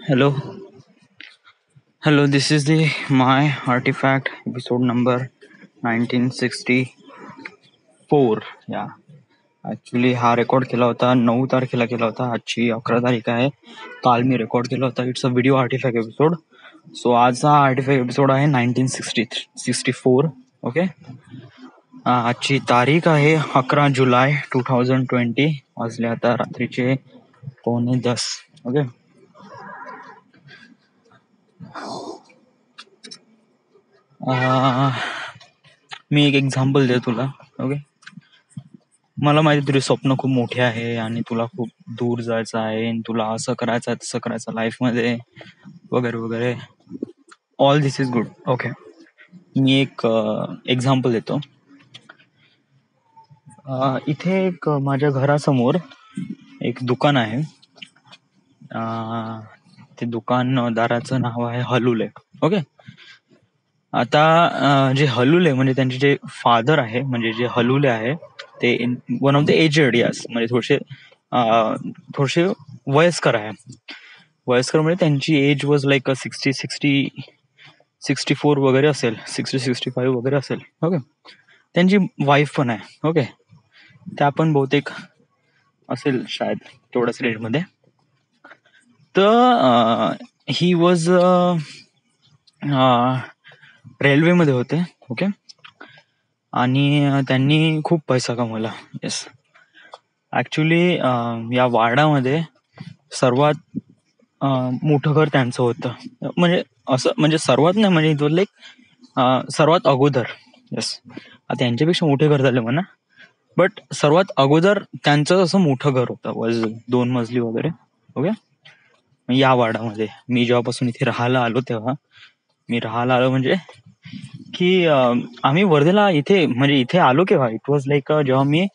Hello, hello. This is the my artifact episode number 1964. Yeah, actually हा record केला होता 9 तारखेला केला होता. आजची 11 तारीख आहे. काल मी रेकॉर्ड केला होता. It's a video artefact episode. So आजचा आर्टिफॅक्ट एपिसोड आहे 1964. ओके. आजची तारीख आहे 11 जुलै 2020. वाजले आता रात्रीचे 9:45. ओके. मी एक एक्झाम्पल देतो तुला. ओके. मला माहिती तुझे स्वप्न खूप मोठे आहे आणि तुला खूप दूर जायचं आहे आणि तुला असं करायचं आहे तसं करायचं लाईफमध्ये वगैरे वगैरे. All this is good. Okay. मी एक एक्झाम्पल देतो. इथे एक माझ्या घरासमोर एक दुकान आहे. ते दुकानदाराचं नाव आहे हलुले. ओके. आता जे हलुले म्हणजे त्यांचे जे फादर आहे, म्हणजे जे हलुले आहे ते वन ऑफ द एजेड यास, म्हणजे थोडेसे वयस्कर आहे. वयस्कर म्हणजे त्यांची एज वॉज लाईक 64 वगैरे असेल, 65 वगैरे असेल. ओके. त्यांची वाईफ पण आहे. ओके. त्या पण बहुतेक असेल शायद तेवढ्याच रेंजमध्ये. तर ही वॉज रेल्वेमध्ये होते. ओके. आणि त्यांनी खूप पैसा कमवला. येस. ऍक्च्युली या वाडामध्ये सर्वात मोठं घर त्यांचं होतं. म्हणजे असं, म्हणजे सर्वात नाही, म्हणजे इट वॉज लाईक सर्वात अगोदर. येस. आता यांच्यापेक्षा मोठे घर झाले म्हणा, बट सर्वात अगोदर त्यांचं असं मोठं घर होतं, वॉज 2 मजली वगैरे. ओके. या वाडामध्ये मी जेव्हापासून इथे राहायला आलो तेव्हा, मी राहायला आलो म्हणजे की आम्ही वर्धेला इथे, म्हणजे इथे आलो केव्हा, इट वॉज लाईक जेव्हा मी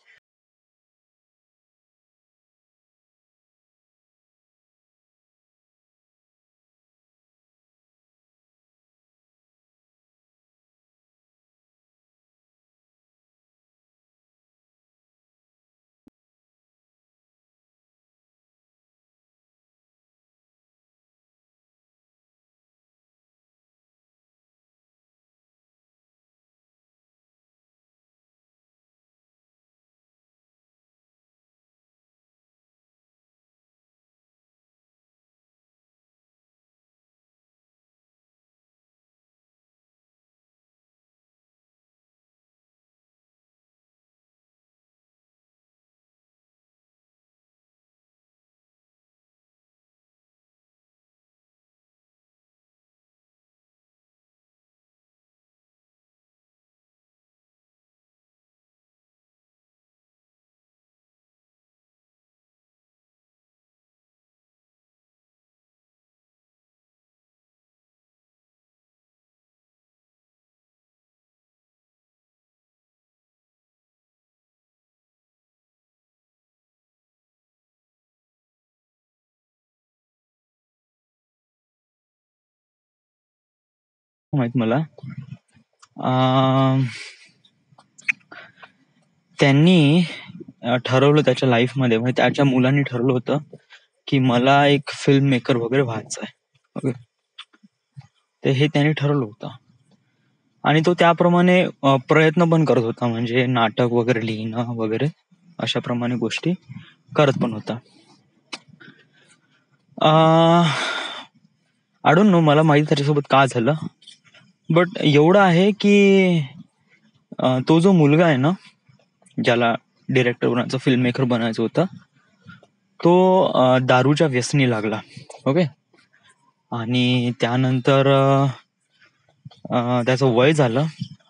माहित मला त्यांनी ठरवलं त्याच्या लाईफमध्ये, म्हणजे त्याच्या मुलांनी ठरवलं होतं की मला एक फिल्म मेकर वगैरे व्हायचं आहे. ओके. ते हे त्यांनी ठरवलं होतं आणि तो त्याप्रमाणे प्रयत्न पण करत होता, म्हणजे नाटक वगैरे लिहिणं वगैरे अशा प्रमाणे गोष्टी करत पण होता. आय डोंट नो, मला माहिती त्याच्यासोबत का झालं, बट एवढं आहे की तो जो मुलगा आहे ना, ज्याला डिरेक्टर बनायचं, फिल्म मेकर बनायचं होतं, तो दारूच्या व्यसनी लागला. ओके. आणि त्यानंतर त्याचं वय झालं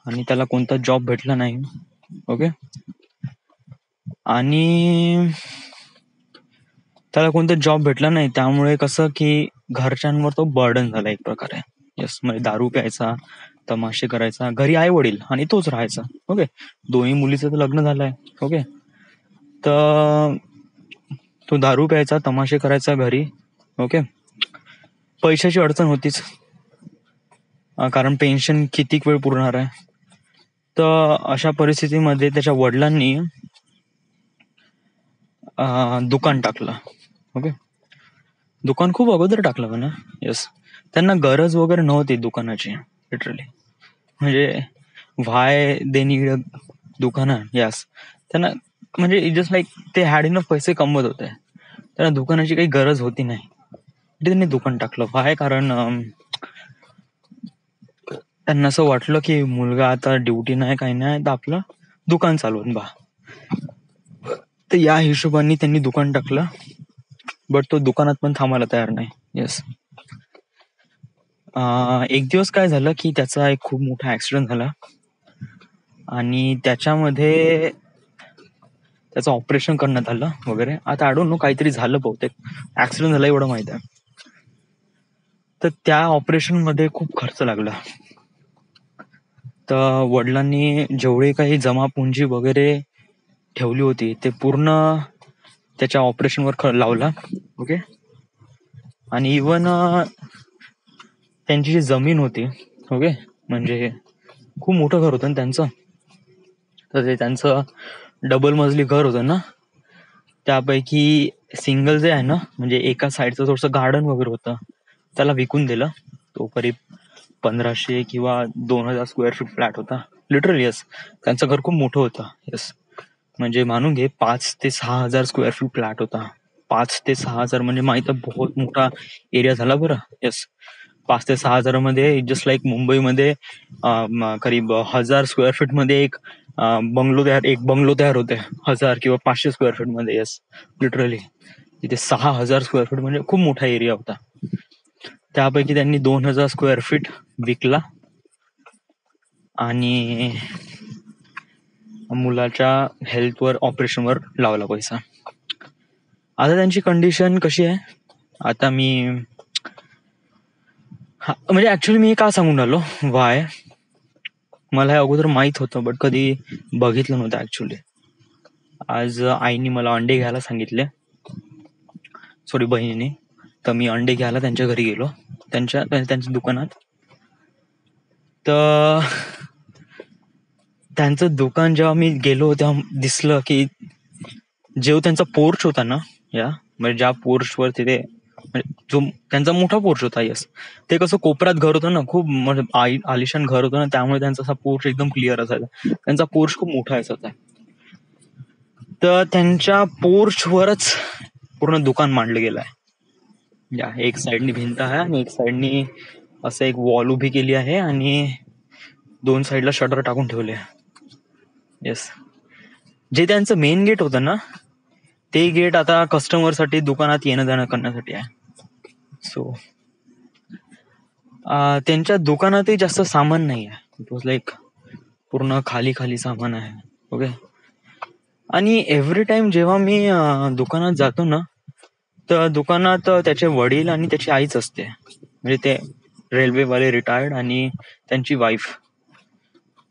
आणि त्याला कोणता जॉब भेटला नाही. ओके. आणि त्याला कोणता जॉब भेटला नाही, त्यामुळे कसं की घरच्यांवर तो बर्डन झाला एक प्रकारे. यस. म्हणजे दारू प्यायचा, तमाशे करायचा, घरी आई वडील आणि तोच राहायचा. ओके. दोन्ही मुलीचं तर लग्न झालंय. ओके. तर तो दारू प्यायचा, तमाशे करायचा घरी. ओके. पैशाची अडचण होतीच, कारण पेन्शन कितीक वेळ पुरणार आहे. तर अशा परिस्थितीमध्ये त्याच्या वडिलांनी दुकान टाकलं. ओके. दुकान खूप अगोदर टाकलं म्हणा. येस, त्यांना गरज वगैरे नव्हती दुकानाची लिटरली. म्हणजे व्हाय दे नीड दुकान. यस, त्यांना म्हणजे जस्ट लाईक ते हॅड इनफ पैसे कमवत होते, त्यांना दुकानाची काही गरज होती नाही. त्यांनी दुकान टाकलं. व्हाय? कारण त्यांना असं वाटलं की मुलगा आता ड्युटी नाही काही नाही तर आपलं दुकान चालवून बा. तर या हिशोबाने त्यांनी दुकान टाकलं. बट तो दुकानात पण थांबायला तयार नाही. येस. एक दिवस काय झालं की त्याचा एक खूप मोठा ऍक्सिडेंट झाला आणि त्याच्यामध्ये त्याचं ऑपरेशन करण्यात आलं वगैरे. आता आय डोंट नो, काहीतरी झालं बहुतेक, ऍक्सिडेंट झाला एवढं माहित आहे. तर त्या ऑपरेशन मध्ये खूप खर्च लागला. तर वडिलांनी जेवढे काही जमापुंजी वगैरे ठेवली होती ते पूर्ण त्याच्या ऑपरेशनवर लावला. ओके. आणि इवन त्यांची जी जमीन होती, ओके, म्हणजे खूप मोठं घर होतं ना त्यांचं. तर ते त्यांचं डबल मजली घर होतं ना, त्यापैकी सिंगल जे आहे ना, म्हणजे एका साईडचं थोडंसं गार्डन वगैरे होतं, त्याला विकून दिलं. तो करीब 1500 किंवा 2000 स्क्वेअर फीट फ्लॅट होता लिटरली. यस, त्यांचं घर खूप मोठं होतं. यस, म्हणजे मानून घे 5 ते 6000 स्क्वेअर फीट फ्लॅट होता. 5 ते 6000 म्हणजे माहित आहे बहुत मोठा एरिया झाला बरं. यस, 5 ते 6000 मध्ये जस्ट लाईक मुंबईमध्ये करीब 1000 स्क्वेअर फीट मध्ये एक बंगलो तयार होते, 1000 किंवा 500 स्क्वेअर फीट मध्ये. यस, लिटरली तिथे 6000 स्क्वेअर फीट म्हणजे खूप मोठा एरिया होता. त्यापैकी त्यांनी 2000 स्क्वेअर फीट विकला आणि मुलाच्या हेल्थवर, ऑपरेशनवर लावला पैसा. आता त्यांची कंडिशन कशी आहे, आता मी म्हणजे ऍक्च्युली मी का सांगून राहिलो, वाय मला हे अगोदर माहित होतं बट कधी बघितलं नव्हतं ऍक्च्युली. आज आईने मला अंडे घ्यायला सांगितले, सॉरी बहिणीने. तर मी अंडे घ्यायला त्यांच्या घरी गेलो, त्यांच्या दुकानात. तर त्यांचं दुकान जेव्हा मी गेलो तेव्हा दिसलं की जेव्हा त्यांचा पोर्च होता ना, या म्हणजे ज्या पोर्चवर तिथे जो त्यांचा मोठा पोर्च होता. यस, ते कसं कोपऱ्यात घर होतं ना, खूप म्हणजे आलिशान घर होतं ना, त्यामुळे त्यांचा असा पोर्च एकदम क्लिअर असायचा. त्यांचा पोर्च खूप मोठा असायचा. तर त्यांच्या पोर्चवरच पूर्ण दुकान मांडलं गेलं आहे. या एक साइडनी भिंत आहे आणि एक साइडनी असं एक वॉल उभी केली आहे आणि 2 साइडला शटर टाकून ठेवले. येस, जे त्यांचं मेन गेट होतं ना, ते गेट आता कस्टमर साठी दुकानात येणं जाणं करण्यासाठी आहे. सो त्यांच्या दुकानातही जास्त सामान नाही आहे. इट वॉज लाईक पूर्ण खाली खाली सामान आहे. ओके. आणि एव्हरी टाइम जेव्हा मी दुकानात जातो ना, तर दुकानात त्याचे वडील आणि त्याची आईच असते. म्हणजे ते रेल्वेवाले रिटायर्ड आणि त्यांची वाईफ.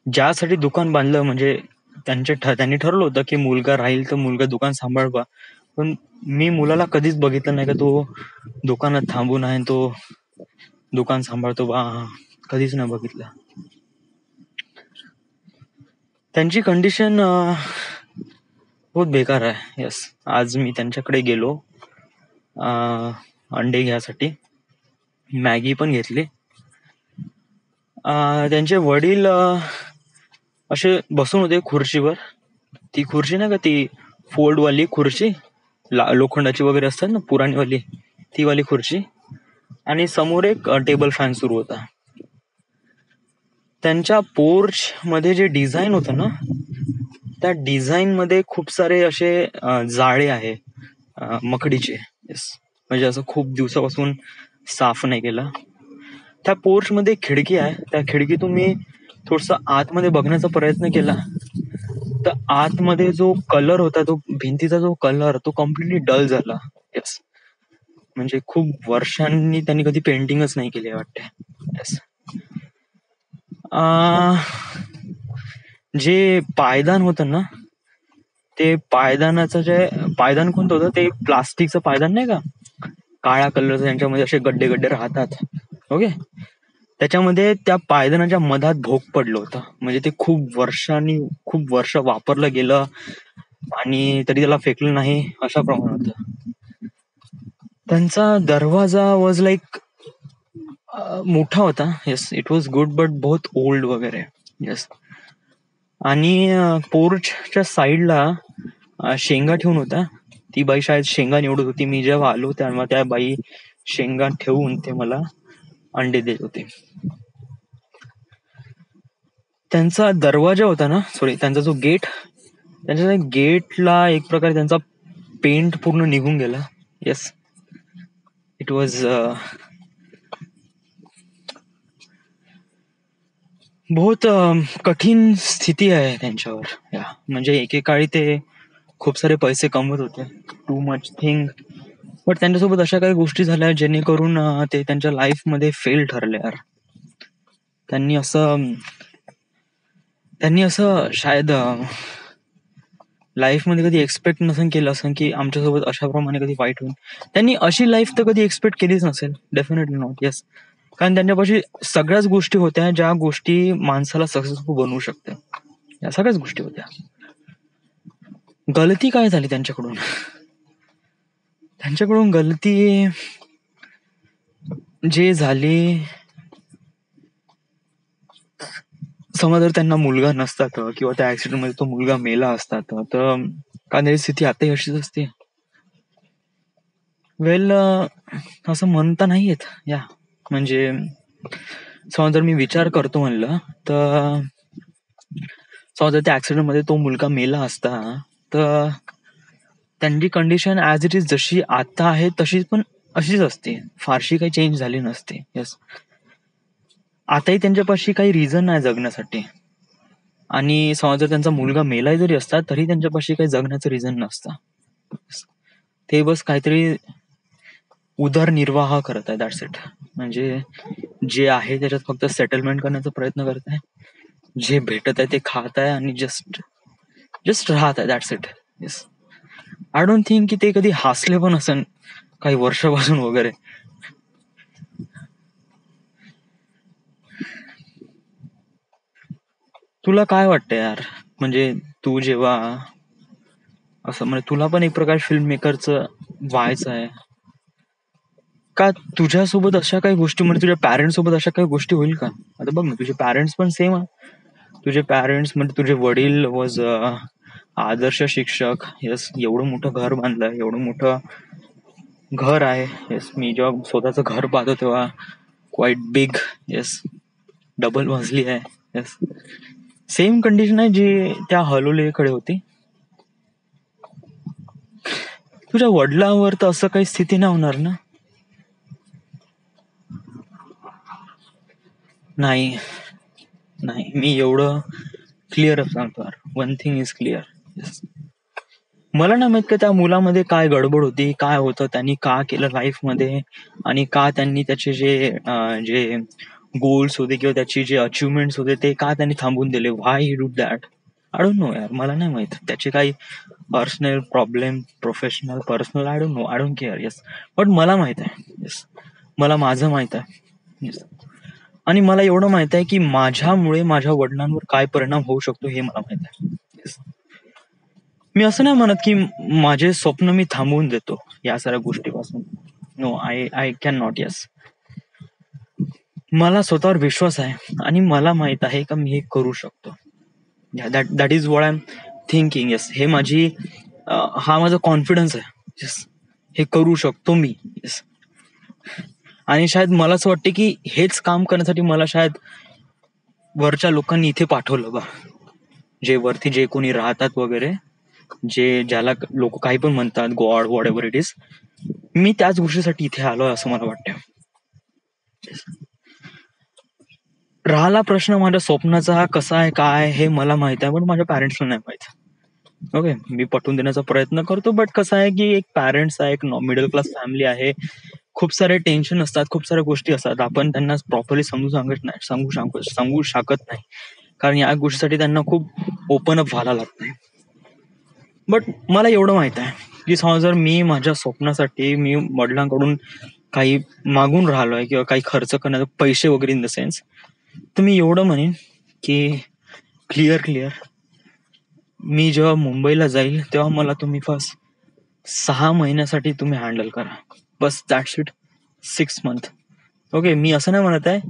ज्यासाठी दुकान बांधलं म्हणजे त्यांनी ठरवलं होतं की मुलगा राहील तर मुलगा दुकान सांभाळवा. पण मी मुलाला कधीच बघितलं नाही का तो दुकानात थांबून आहे, तो दुकान सांभाळतो बा, कधीच नाही बघितलं. त्यांची कंडिशन बहुत बेकार आहे. यस, आज मी त्यांच्याकडे गेलो अंडे घ्यासाठी, मॅगी पण घेतली. त्यांचे वडील असे बसून होते खुर्चीवर. ती खुर्ची नाही का, ती फोल्डवाली खुर्ची, लोखंडाची वगैरे असतात ना, पुराणीवाली, ती वाली खुर्ची. आणि समोर एक टेबल फॅन सुरू होता. त्यांच्या पोर्च मध्ये जे डिझाईन होतं ना, त्या डिझाईन मध्ये खूप सारे असे जाळे आहे मकडीचे. येस, म्हणजे असं खूप दिवसापासून साफ नाही केला. त्या पोर्च मध्ये खिडकी आहे, त्या खिडकीतून मी थोडस आतमध्ये बघण्याचा प्रयत्न केला. तर आतमध्ये जो कलर होता, तो भिंतीचा जो कलर, तो कम्प्लिटली डल झाला. येस, म्हणजे खूप वर्षांनी त्यांनी कधी पेंटिंगच नाही केली वाटते. येस. जे पायदान होतं ना, ते पायदानाचं जे पायदान कोणतं होतं, ते प्लास्टिकचं पायदान नाही का, काळ्या कलरचं, त्यांच्यामध्ये असे गड्डे गड्डे राहतात. ओके. त्याच्यामध्ये त्या पायदानाच्या मधात भोग पडलं होतं. म्हणजे ते खूप वर्ष वापरलं गेलं आणि तरी त्याला फेकलं नाही, अशा प्रमाणात होतं. त्यांचा दरवाजा वॉज लाईक मोठा होता. Yes, it was good but बहुत ओल्ड वगैरे. येस. आणि पोर्चच्या साईडला शेंगा ठेवून होता. ती बाई शायद शेंगा निवडत होती. मी जेव्हा आलो तेव्हा त्या बाई शेंगा ठेवून ते मला अंडे देत होते. त्यांचा दरवाजा होता ना, सॉरी, त्यांचा जो गेट, त्यांच्या गेटला एक प्रकारे त्यांचा पेंट पूर्ण निघून गेला. येस, इट वॉज बहुत कठीण स्थिती आहे त्यांच्यावर. या म्हणजे एकेकाळी ते खूप सारे पैसे कमवत होते, टू मच थिंग, बट त्यांच्यासोबत अशा काही गोष्टी झाल्या जेणेकरून ते त्यांच्या लाईफ मध्ये फेल ठरले. यार, त्यांनी असं शायद लाईफ मध्ये कधी एक्सपेक्ट नसेल केलं असं की आमच्यासोबत अशा प्रमाणे कधी वाईट होईल. त्यांनी अशी लाईफ तर कधी एक्सपेक्ट केलीच नसेल. Definitely not. येस, कारण त्यांच्यापाशी सगळ्याच गोष्टी होत्या ज्या गोष्टी माणसाला सक्सेसफुल बनवू शकतात. या सगळ्याच गोष्टी होत्या. गलती काय झाली त्यांच्याकडून? गलती जे झाली, समजा जर त्यांना मुलगा नसता तर, किंवा त्या ऍक्सिडेंट मध्ये तो मुलगा मेला असता तर काय स्थिती आताही अशीच असते. वेल, असं म्हणता नाही येत. या म्हणजे समजा जर मी विचार करतो म्हणलं तर, समजा जर त्या ऍक्सिडेंट मध्ये तो मुलगा मेला असता तर त्यांची कंडिशन ऍज इट इज जशी आता आहे तशी पण अशीच असते, फारशी काही चेंज झाली नसते. येस, आताही त्यांच्यापाशी काही रिझन नाही जगण्यासाठी. आणि समजा जर त्यांचा मुलगा मेलाही जरी असता तरी त्यांच्यापाशी काही जगण्याचं रिझन नसतं. ते बस काहीतरी उदरनिर्वाह करत आहे, दॅट्स इट. म्हणजे जे आहे त्याच्यात फक्त सेटलमेंट करण्याचा प्रयत्न करत आहे, जे भेटत आहे ते खात आहे आणि जस्ट राहत आहे, that's it. Yes, I don't think की ते कधी हसले पण असेल काही वर्षापासून वगैरे. तुला काय वाटतं यार, म्हणजे तू जेव्हा असं, म्हणजे तुला पण एक प्रकार फिल्म मेकरचं व्हायचं आहे का? तुझ्यासोबत अशा काही गोष्टी, म्हणजे तुझ्या पॅरेंट्स सोबत अशा काही गोष्टी होईल का? आता बघ ना, तुझे पॅरेंट्स पण सेम आहे. तुझे पॅरेंट्स म्हणजे तुझे वडील वॉज आदर्श शिक्षक. येस, एवढं मोठं घर बांधलंय, एवढं मोठं घर आहे. येस, मी जेव्हा स्वतःचं घर पाहतो तेव्हा क्वाईट बिग. येस, डबल मजली आहे. येस, सेम कंडिशन आहे जी त्या हलोलीकडे होती. तुझ्या वडिलांवर तर असं काही स्थिती नाही होणार ना? नाही, मी एवढं क्लिअर सांगतो. One thing is clear. मला नाही माहित का त्या मुलामध्ये काय गडबड होती, काय होतं, त्यांनी का केलं लाईफ मध्ये, आणि का त्यांनी त्याचे जे गोल्स होते किंवा त्याची जे अचिव्हमेंट्स होते ते का त्यांनी थांबून दिले. Why he do that, I don't know यार. मला नाही माहित त्याचे काही personal problem, professional, personal, I don't know, I don't care. Yes, but मला माहित आहे. येस, मला माझं माहित आहे. येस, आणि मला एवढं माहित आहे की माझ्यामुळे माझ्या वडिलांवर काय परिणाम होऊ शकतो हे मला माहित आहे. Yes. मी असं नाही म्हणत की माझे स्वप्न मी थांबवून देतो या साऱ्या गोष्टीपासून. No, I can not. Yes, मला स्वतःवर विश्वास आहे आणि मला माहित आहे का मी हे करू शकतो. That is what I am thinking. Yes, हा माझा कॉन्फिडन्स आहे. येस, हे करू शकतो मी. येस, आणि शायद मला असं वाटते की हेच काम करण्यासाठी मला शायद वरच्या लोकांनी इथे पाठवलं बा. जे वरती जे कोणी राहतात वगैरे, ज्याला लोक काही पण म्हणतात, God, whatever it is, मी त्याच गोष्टीसाठी इथे आलोय असं मला वाटतं. राहिला प्रश्न माझ्या स्वप्नाचा कसा आहे काय हे मला माहित आहे, पण माझ्या पॅरेंट्सला नाही माहित. ओके, मी पटवून देण्याचा प्रयत्न करतो, बट कसं आहे की एक पॅरेंट्स आहे, एक मिडल क्लास फॅमिली आहे, खूप सारे टेन्शन असतात, खूप साऱ्या गोष्टी असतात. आपण त्यांना प्रॉपरली सांगू शकत नाही, कारण या गोष्टीसाठी त्यांना खूप ओपन अप व्हायला लागतंय. बट मला एवढं माहित आहे की समजा जर मी माझ्या स्वप्नासाठी मी वडिलांकडून काही मागून राहिलोय किंवा काही खर्च करण्याचे पैसे वगैरे इन द सेन्स, तर मी एवढं म्हणेन की क्लिअर मी जेव्हा मुंबईला जाईल तेव्हा मला तुम्ही फर्स्ट 6 महिन्यासाठी तुम्ही हँडल करा. बस दॅट्स इट. 6 मंथ. ओके, मी असं नाही म्हणत आहे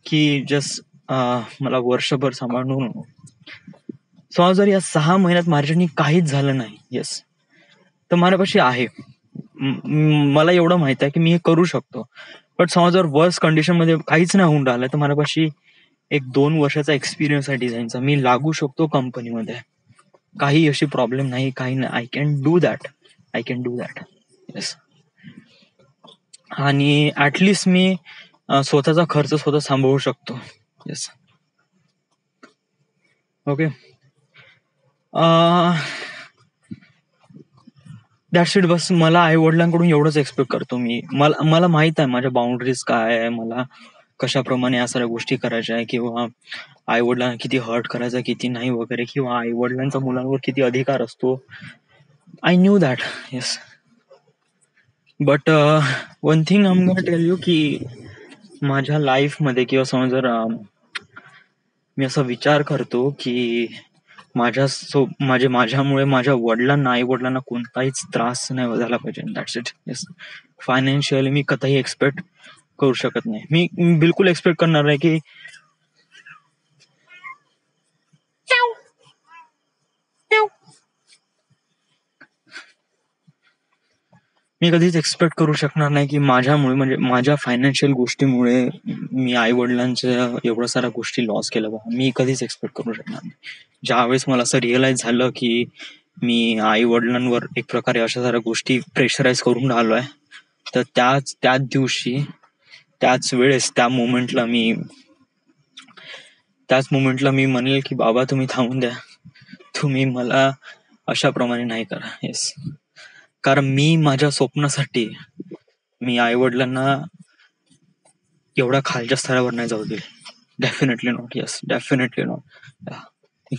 की जस्ट मला वर्षभर सांभाळून. समजा जर या 6 महिन्यात माझ्यानी काहीच झालं नाही, येस, तर माझ्यापाशी आहे. मला एवढं माहित आहे की मी हे करू शकतो. बट समजा जर वर्स्ट कंडिशन मध्ये काहीच नाही होऊन राहिलं, तर माझ्यापाशी 1-2 वर्षाचा एक्सपिरियन्स आहे डिझाईनचा. मी लागू शकतो कंपनीमध्ये. काही अशी प्रॉब्लेम नाही, काही नाही. I can do that. Yes. आणि ऍटलिस्ट मी स्वतःचा खर्च स्वतः सांभाळू शकतो. येस. ओके. That's it. बस मला आई वडिलांकडून एवढंच एक्सपेक्ट करतो मी. मला माहित आहे माझ्या बाउंड्रीज काय आहे, मला कशाप्रमाणे या सगळ्या गोष्टी करायच्या आहे, किंवा आई वडिलांना किती हर्ट करायचं किती नाही वगैरे, किंवा आई वडिलांचा मुलांवर किती अधिकार असतो. I knew that. Yes. But one thing I am gonna tell you की माझ्या लाईफमध्ये, किंवा समज जर मी असा विचार करतो की माझ्यामुळे माझ्या वडिलांना, आई वडिलांना कोणताहीच त्रास नाही झाला पाहिजे. That's it. येस. फायनान्शियली मी कधीही एक्सपेक्ट करू शकत नाही. मी बिलकुल एक्सपेक्ट करणार नाही की मी कधीच एक्सपेक्ट करू शकणार नाही की माझ्यामुळे, म्हणजे माझ्या फायनान्शियल गोष्टीमुळे मी आई वडिलांच्या एवढ्या साऱ्या गोष्टी लॉस केल्या बा. मी कधीच एक्सपेक्ट करू शकणार नाही. ज्यावेळेस मला असं रिअलाइज झालं की मी आई वडिलांवर एक प्रकारे अशा साऱ्या गोष्टी प्रेशराईज करून राहिलोय, तर त्याच दिवशी, त्याच वेळेस, त्याच मोमेंटला मी म्हणेल की बाबा तुम्ही थांबून द्या, तुम्ही मला अशाप्रमाणे नाही करा. येस. कारण मी माझ्या स्वप्नासाठी मी आई वडिलांना एवढ्या खालच्या स्तरावर नाही जाऊ देईल. Definitely not. Yes, definitely not.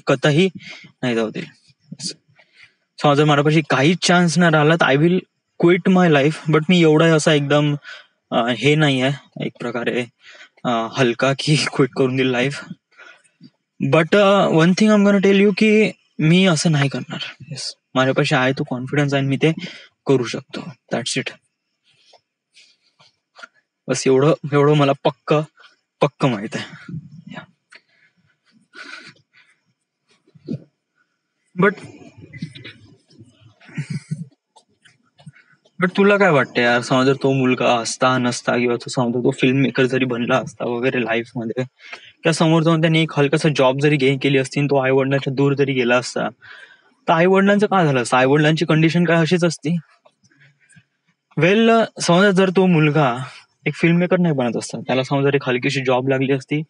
कतही नाही जाऊ देईल. समजा जर माझ्यापाशी काहीच चान्स नाही राहिला तर I will quit my life. But मी एवढा असा एकदम हे नाही आहे एक प्रकारे हलका की क्विट करून देईल life. But one thing I am gonna tell you की मी असं नाही करणार. येस. माझ्यापाशी आहे तो कॉन्फिडन्स आहे, मी ते करू शकतो. That's it. बस एवढं मला पक्क माहित आहे. बट तुला काय वाटतं यार, समजा जर तो मुलगा असता नसता, किंवा तो समजा तो फिल्म मेकर जरी बनला असता वगैरे लाईफ मध्ये, किंवा समोर जाऊन त्याने एक हलकासा जॉब जरी गेन केली असती, तो आई वडिलांच्या दूर जरी गेला असता, तर आई वडिलांचं काय झालं असतं? आई वडिलांची कंडिशन काय अशीच असती? वेल, समजा जर तो मुलगा एक फिल्म मेकर नाही बनत असता, त्याला समजा एक हलकीशी जॉब लागली असती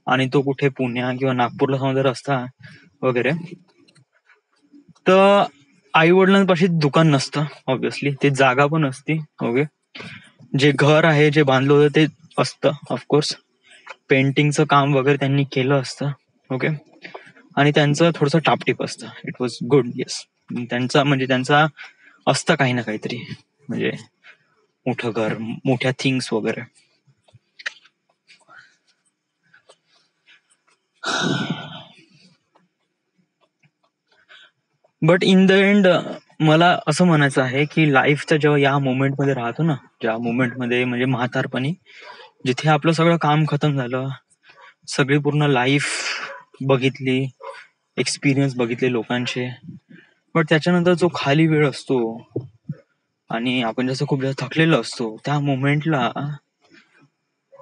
आणि तो कुठे पुण्या किंवा नागपूरला समजा जर असता वगैरे, तर आई वडिलांपाशी दुकान नसतं ऑब्व्हियसली, ते जागा पण असती. ओके. जे घर आहे जे बांधलं होतं ते असतं ऑफकोर्स. पेंटिंगचं काम वगैरे त्यांनी केलं असतं. ओके. आणि त्यांचं थोडंसं टापटीप असतं. It was good. येस. त्यांचा असतं काही ना काहीतरी, म्हणजे मोठं घर, मोठ्या थिंग्स वगैरे. बट इन द एंड मला असं म्हणायचं आहे की लाईफच्या जेव्हा या मोमेंटमध्ये राहतो ना, ज्या मोमेंटमध्ये म्हणजे म्हातारपणी, जिथे आपलं सगळं काम खतम झालं, सगळी पूर्ण लाईफ बघितली, एक्सपिरियन्स बघितले लोकांचे, बट त्याच्यानंतर जो खाली वेळ असतो आणि आपण जसं खूप जास्त थकलेलो असतो, त्या मोमेंटला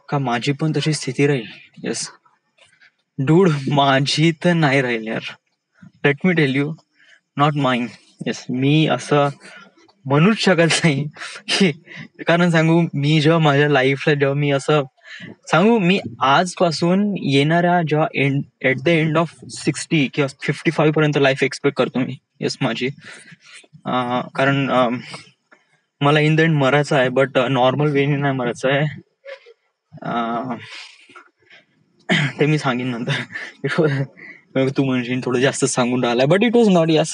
का माझी पण तशी स्थिती राहील? येस डूड, माझी तर नाही राहील यार. Let me tell you, not mine. Yes. मी असं म्हणूच शकत नाही की, कारण सांगू, मी जेव्हा माझ्या लाईफला जेव्हा मी असं सांगू, मी आजपासून येणाऱ्या जेव्हा एट द एंड ऑफ 60 किंवा 55 पर्यंत लाईफ एक्सपेक्ट करतो मी. येस, माझी. कारण मला इन द एंड मरायचं आहे, बट नॉर्मल वेने नाही मरायचं आहे. ते मी सांगेन नंतर. तू म्हणशील थोडं जास्त सांगून राहिलाय, but it was not. Yes.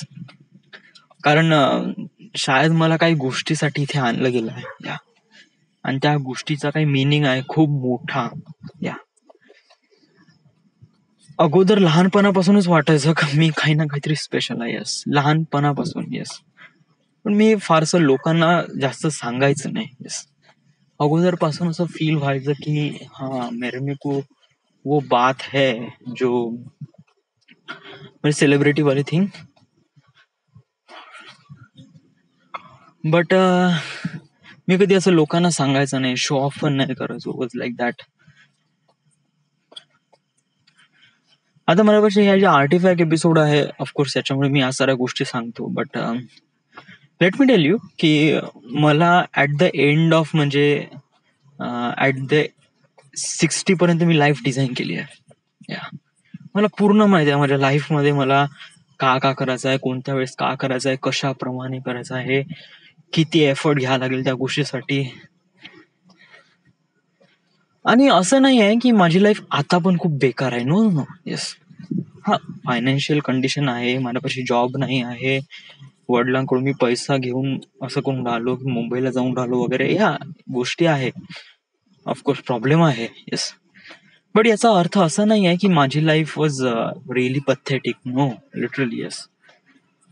कारण शाळेत मला काही गोष्टीसाठी इथे आणलं गेलं आहे, या, आणि त्या गोष्टीचा काही मिनिंग आहे खूप मोठा. या, अगोदर लहानपणापासूनच वाटायचं का मी काही ना काहीतरी स्पेशल आहे. यस, लहानपणापासून. येस. पण मी फारसं लोकांना जास्त सांगायचं नाही. येस. अगोदरपासून असं फील व्हायचं की हा मेरे में को वो बात है जो म्हणजे सेलिब्रिटी वाली थिंग. बट मी कधी असं लोकांना सांगायचं नाही, शो ऑफ पण नाही करायचो, वॉज लाईक दॅट. आता माझ्यापाशी ह्या जे आर्टिफॅक्ट एपिसोड आहे ऑफकोर्स याच्यामुळे मी या साऱ्या गोष्टी सांगतो. But let me tell you की मला ऍट द एंड ऑफ म्हणजे ऍट द 60 पर्यंत मी लाईफ डिझाईन केली आहे. मला पूर्ण माहिती आहे माझ्या लाईफमध्ये मला का करायचं आहे, कोणत्या वेळेस का करायचं आहे, कशाप्रमाणे करायचं आहे, किती एफर्ट घ्यावा लागेल त्या गोष्टीसाठी. आणि असं नाही आहे की माझी लाईफ आता पण खूप बेकार आहे. No no no. येस, हा फायनान्शियल कंडिशन आहे, माझ्यापाशी जॉब नाही आहे, वडिलांकडून मी पैसा घेऊन असं करून राहिलो की मुंबईला जाऊन राहिलो वगैरे, ह्या गोष्टी आहे. ऑफकोर्स प्रॉब्लेम आहे. येस, बट याचा अर्थ असा नाही आहे की माझी life was really pathetic. No, literally yes.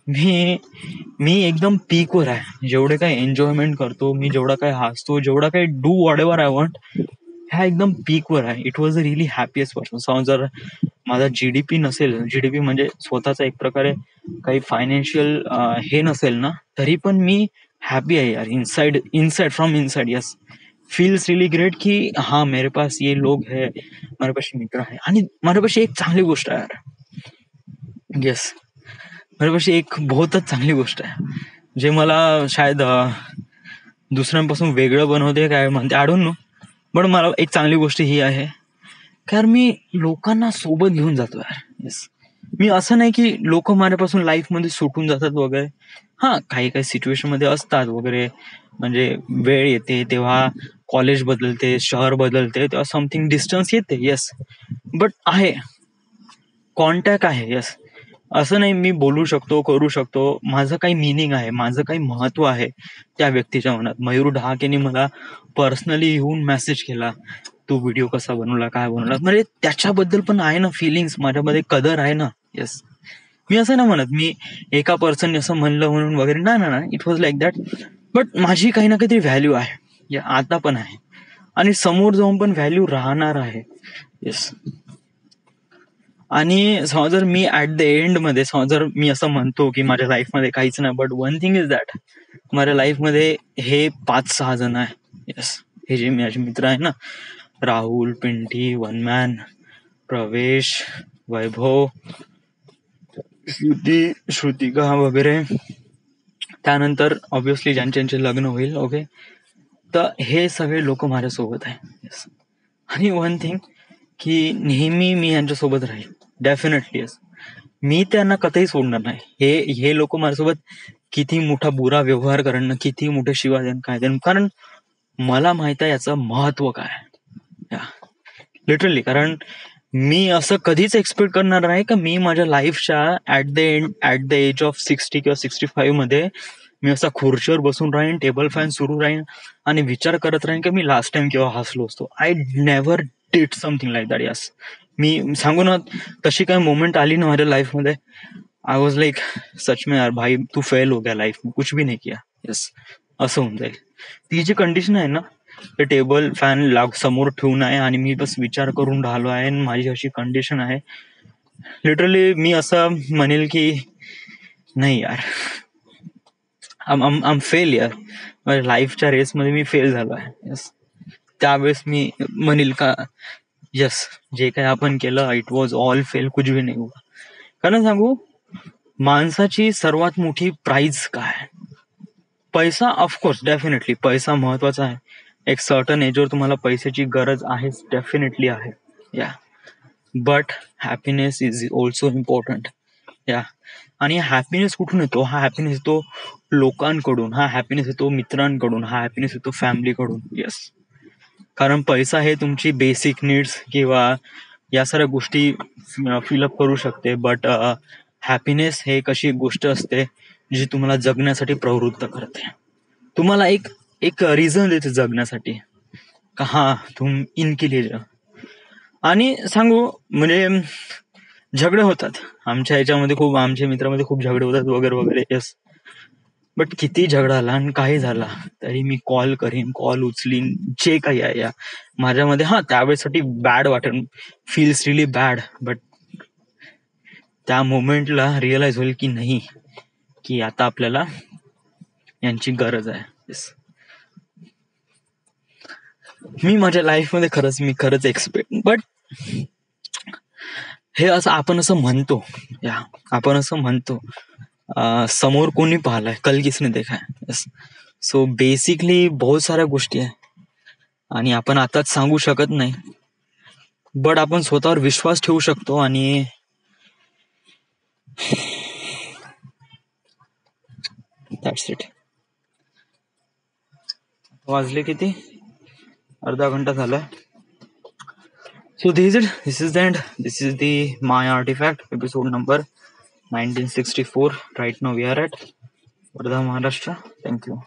मी एकदम पीकवर आहे. जेवढे काही एन्जॉयमेंट करतो मी, जेवढा काही हसतो, जेवढा काही do what ever I want, ह्या एकदम पीकवर आहे. It was a really happiest person. समज जर माझा जीडीपी नसेल, जीडीपी म्हणजे स्वतःचा एक प्रकारे काही फायनान्शियल हे नसेल ना, तरी पण मी हॅपी आहे यार. Inside from inside. Yes, feels relief great की हा मेरे पास ये लोग है, माझ्यापाशी मित्र आहे. आणि माझ्यापाशी एक चांगली गोष्ट आहे यार. येस, माझ्यापाशी एक बहुतच चांगली गोष्ट आहे, जे मला शायद दुसऱ्यांपासून वेगळं बनवते, काय म्हणते आय डोंट नो. बट मला एक चांगली गोष्ट ही आहे कारण मी लोकांना सोबत घेऊन जातो यार. येस, मी असं नाही की लोक माझ्यापासून लाईफ मध्ये सुटून जातात वगैरे. हा, काही काही सिच्युएशन मध्ये असतात वगैरे, म्हणजे वेळ येते तेव्हा कॉलेज बदलते, शहर बदलते, तेव्हा समथिंग डिस्टन्स येते. येस, बट आहे, कॉन्टॅक्ट आहे. येस, असं नाही मी बोलू शकतो, करू शकतो, माझं काही मिनिंग आहे, माझं काही महत्व आहे त्या व्यक्तीच्या मनात. मयूर ढहाकेने मला पर्सनली येऊन मेसेज केला, तू व्हिडिओ कसा बनवला, काय बनवला, म्हणजे त्याच्याबद्दल पण आहे ना फिलिंग्स, माझ्यामध्ये कदर आहे ना. येस, मी असं नाही म्हणत मी एका पर्सन असं म्हणलं म्हणून वगैरे, नाही ना, it was like that. But माझी काही ना काहीतरी व्हॅल्यू आहे, आता पण आहे आणि समोर जाऊन पण व्हॅल्यू राहणार आहे. येस, आणि समज जर मी ऍट द एंड मध्ये समज जर मी असं म्हणतो की माझ्या लाईफमध्ये काहीच नाही, but one thing is that माझ्या लाईफमध्ये हे 5-6 जण आहे. येस, हे जे माझे मित्र आहे ना, राहुल, पिंटी, वनमॅन, प्रवेश, वैभव, श्रुतिका वगैरे, त्यानंतर ऑब्विसली ज्यांचे लग्न होईल. ओके, तर हे सगळे लोक माझ्यासोबत आहे. येस, आणि वन थिंग की नेहमी मी यांच्यासोबत राहील, डेफिनेटली. येस, मी त्यांना कधीही सोडणार नाही. हे लोक माझ्यासोबत किती मोठा बुरा व्यवहार करणं, किती मोठे शिवा देणं, काय देणं, कारण मला माहित आहे याचं महत्व काय. लिटरली, कारण मी असं कधीच एक्सपेक्ट करणार नाही का मी माझ्या लाईफच्या ऍट द एज ऑफ 60 किंवा 65 मध्ये मी असा खुर्चीवर बसून राहीन, टेबल फॅन सुरू राहीन आणि विचार करत राहीन की मी लास्ट टाइम केव्हा हसलो असतो. I never did something like that. Yes, मी सांगू ना, तशी काही मोमेंट आली ना माझ्या लाईफ मध्ये, आय वॉज लाईक सच में यार भाई तू फेल हो गया लाईफ में, कुछ भी नाही किया. यस, असं होऊन जाईल. ती जी कंडिशन आहे ना, ते टेबल फॅन समोर ठेवून आहे आणि मी बस विचार करून राहिलो आहे, माझी अशी कंडिशन आहे. लिटरली मी असं म्हणेल की नाही यार, आम फेल यार, माझ्या लाईफच्या रेसमध्ये मी फेल झालो आहे. यस, त्यावेळेस मी म्हणेल का यस, जे काही आपण केलं इट वॉज ऑल फेल, कुछ भी नाही हुआ. कारण सांगू, माणसाची सर्वात मोठी प्राइज काय? पैसा. ऑफकोर्स, डेफिनेटली पैसा महत्वाचा आहे. एक सर्टन एजवर तुम्हाला पैशाची गरज आहेच, डेफिनेटली आहे. या, but happiness is also important. या, आणि हॅपीनेस कुठून येतो? हा हॅपीनेस येतो लोकांकडून, हा हॅपीनेस येतो मित्रांकडून, हा हॅपीनेस येतो फॅमिलीकडून. येस, कारण पैसा हे तुमची बेसिक नीड्स किंवा या साऱ्या गोष्टी फिलअप करू शकते, बट हॅपीनेस हे एक अशी गोष्ट असते जी तुम्हाला जगण्यासाठी प्रवृत्त करते, तुम्हाला एक एक रिझन देते जगण्यासाठी का हा तुम इनके लिए जा. आणि सांगू म्हणजे झगडे होतात आमच्या ह्याच्यामध्ये खूप, आमच्या मित्रामध्ये खूप झगडे होतात वगैरे वगैरे. येस, बट किती झगडा आला आणि काही झाला तरी मी कॉल करीन, कॉल उचलीन, जे काही आहे या माझ्यामध्ये. हा, त्यावेळेसाठी बॅड वाटेल, फील्स रिली बॅड, बट त्या मोमेंटला रिअलाइज होईल की नाही, की आता आपल्याला यांची गरज आहे. Yes. मी माझ्या लाईफमध्ये खरंच एक्सपेक्ट, बट हे असं आपण असं म्हणतो, आपण असं म्हणतो, समोर कोणी पाहिलंय, कल किसने देखा है. सो बेसिकली बहुत साऱ्या गोष्टी आहे आणि आपण आताच सांगू शकत नाही, बट आपण स्वतःवर विश्वास ठेवू शकतो. आणि दॅट्स इट. वाजले किती? अर्धा घंटा झालाय. So this is the end. This is the My Artifact episode number 1964. Right now we are at Wardha, Maharashtra. Thank you.